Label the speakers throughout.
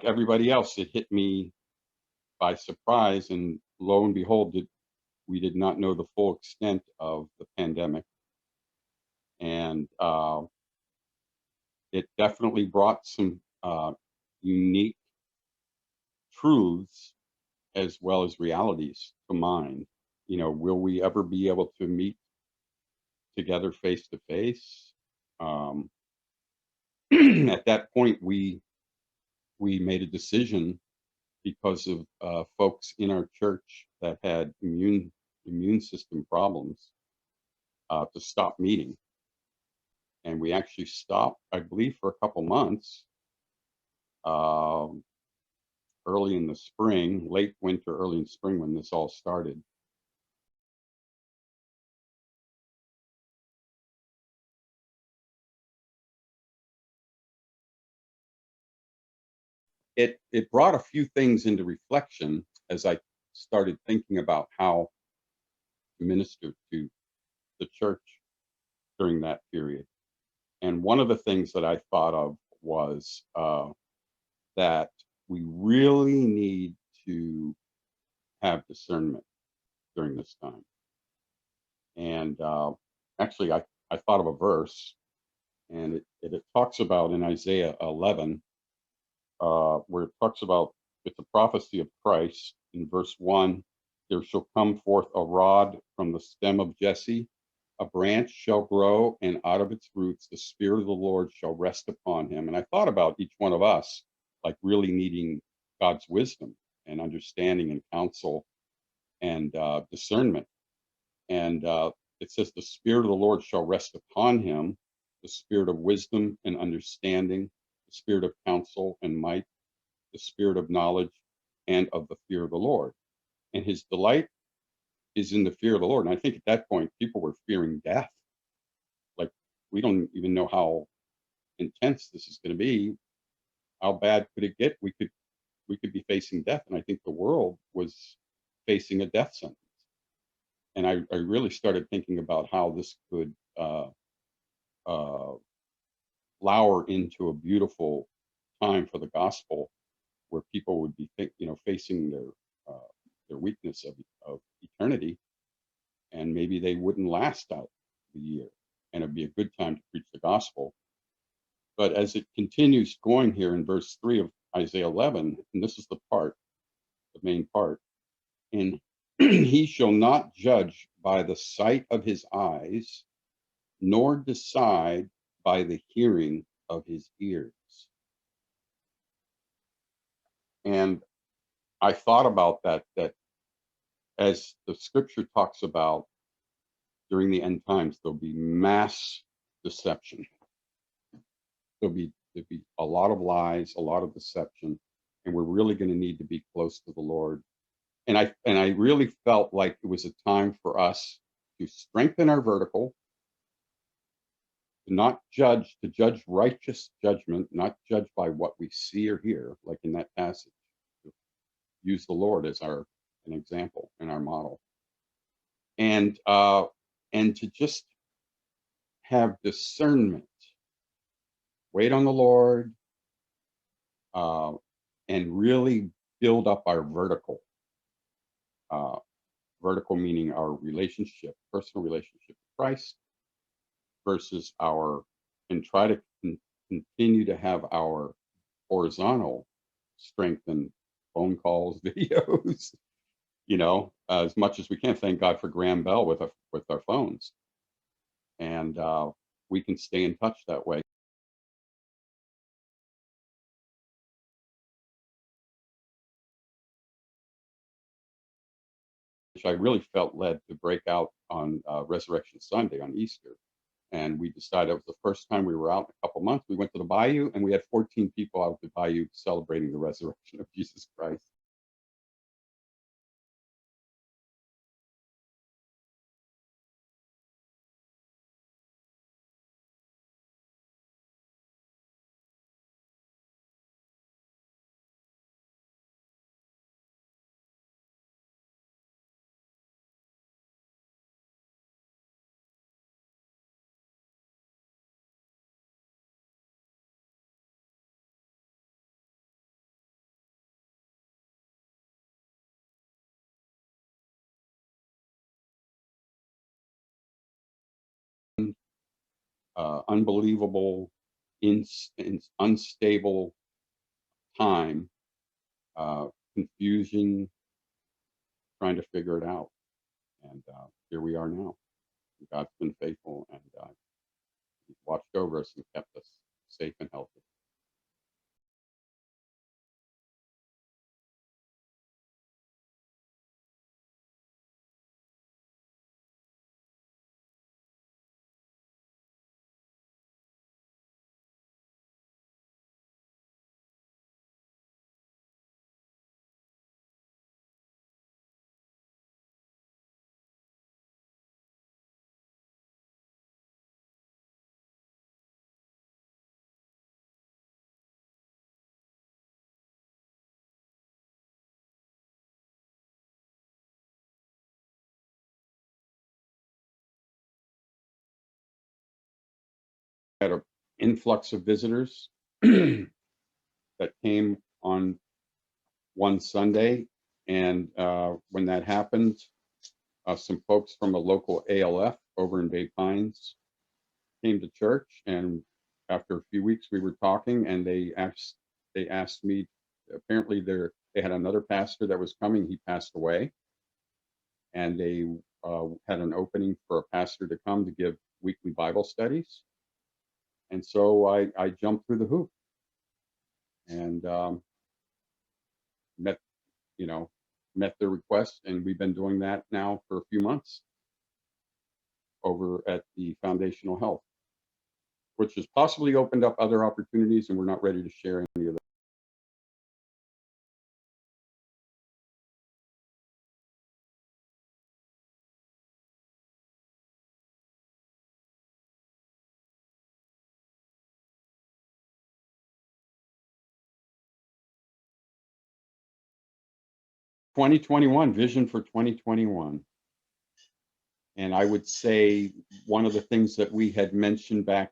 Speaker 1: like everybody else, it hit me by surprise, and lo and behold, we did not know the full extent of the pandemic, and it definitely brought some unique truths as well as realities to mind. Will we ever be able to meet together face to face? Um, At that point, we made a decision because of folks in our church that had immune system problems to stop meeting, and we actually stopped, I believe, for a couple months, um, early in the spring, late winter, early in spring when this all started. It brought a few things into reflection as I started thinking about how to minister to the church during that period. And one of the things that I thought of was that we really need to have discernment during this time. And actually, I thought of a verse, and it talks about in Isaiah 11, where it talks about it's a prophecy of Christ in verse 1. There shall come forth a rod from the stem of Jesse, a branch shall grow, and out of its roots the Spirit of the Lord shall rest upon him. And I thought about each one of us, like really needing God's wisdom and understanding and counsel and discernment. And it says, the Spirit of the Lord shall rest upon him, the Spirit of wisdom and understanding, the Spirit of counsel and might, the Spirit of knowledge and of the fear of the Lord. And his delight is in the fear of the Lord. And I think at that point, people were fearing death. Like, we don't even know how intense this is going to be. How bad could it get? We could be facing death. And I think the world was facing a death sentence. And I really started thinking about how this could uh, flower into a beautiful time for the gospel, where people would be, facing their weakness of eternity, and maybe they wouldn't last out the year, and it'd be a good time to preach the gospel. But as it continues going here in verse 3 of Isaiah 11, and this is the main part, and he shall not judge by the sight of his eyes, nor decide by the hearing of his ears. And I thought about that as the scripture talks about during the end times, there'll be mass deception. There'll be a lot of lies, a lot of deception, and we're really going to need to be close to the Lord. And I really felt like it was a time for us to strengthen our vertical, to judge righteous judgment, not judge by what we see or hear, like in that passage. To use the Lord as an example and our model, and to just have discernment, wait on the Lord, uh, and really build up our vertical. Uh, Vertical meaning our personal relationship with Christ, versus and try to continue to have our horizontal strengthen phone calls, videos, as much as we can. Thank God for Graham Bell with our phones, and we can stay in touch that way. Which I really felt led to break out on Resurrection Sunday on Easter. And we decided it was the first time we were out in a couple months. We went to the bayou, and we had 14 people out at the bayou celebrating the resurrection of Jesus Christ. unbelievable, unstable time, confusion, trying to figure it out. And here we are now. God's been faithful, and He's watched over us and kept us safe and healthy. Had an influx of visitors that came on one Sunday, and when that happened, some folks from a local ALF over in Bay Pines came to church, and after a few weeks we were talking, and they asked me. Apparently, they had another pastor that was coming. He passed away, and they had an opening for a pastor to come to give weekly Bible studies. And so I jumped through the hoop and met you know met their request, and we've been doing that now for a few months over at the Foundational Health, which has possibly opened up other opportunities, and we're not ready to share any of that. 2021 vision for 2021. And I would say one of the things that we had mentioned back,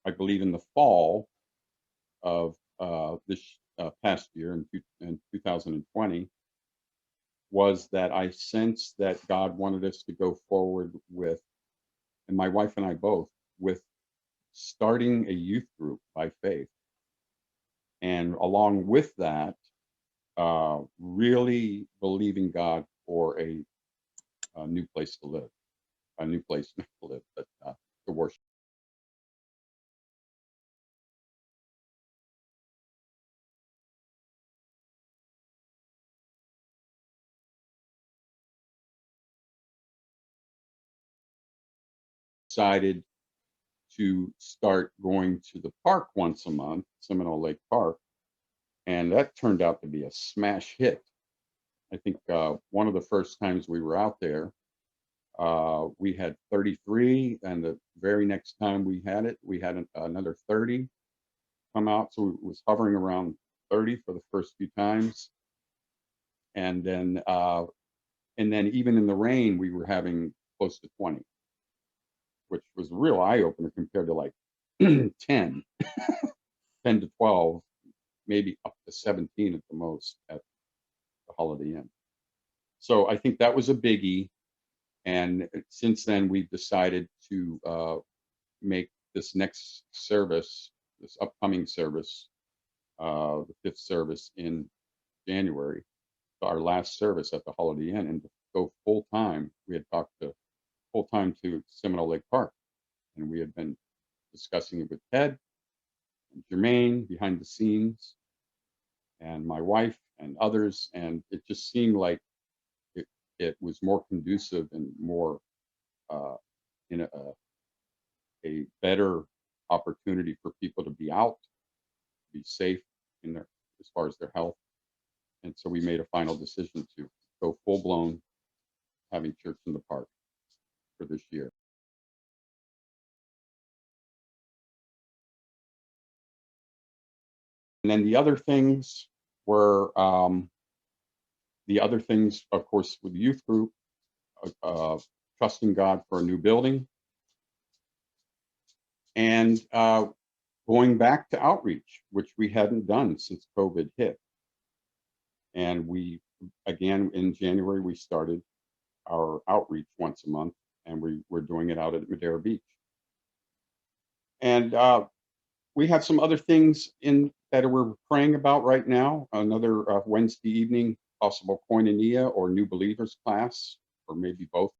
Speaker 1: I believe, in the fall of this past year in 2020, was that I sensed that God wanted us to go forward with, and my wife and I both, with starting a youth group by faith. And along with that, really believing God for a new place to live, a new place not to live, but to worship. Decided to start going to the park once a month, Seminole Lake Park, and that turned out to be a smash hit. I think one of the first times we were out there, we had 33, and the very next time we had it, we had another 30 come out. So it was hovering around 30 for the first few times, and then even in the rain, we were having close to 20, which was a real eye opener compared to like 10 to 12, maybe up to 17 at the most at the Holiday Inn. So I think that was a biggie. And since then, we've decided to make this next service, this upcoming service, the fifth service in January, our last service at the Holiday Inn, and to go full time. We had talked to full time to Seminole Lake Park, and we had been discussing it with Ted and Jermaine behind the scenes, and my wife and others, and it just seemed like it was more conducive and more in a better opportunity for people to be out, be safe in their, as far as their health. And so we made a final decision to go full blown having church in the park for this year. And then the other things were of course, with the youth group, trusting God for a new building, and going back to outreach, which we hadn't done since COVID hit. And we, again, in January, we started our outreach once a month, and we're doing it out at Madera Beach. And we have some other things in that we're praying about right now. Another Wednesday evening, possible koinonia or new believers class, or maybe both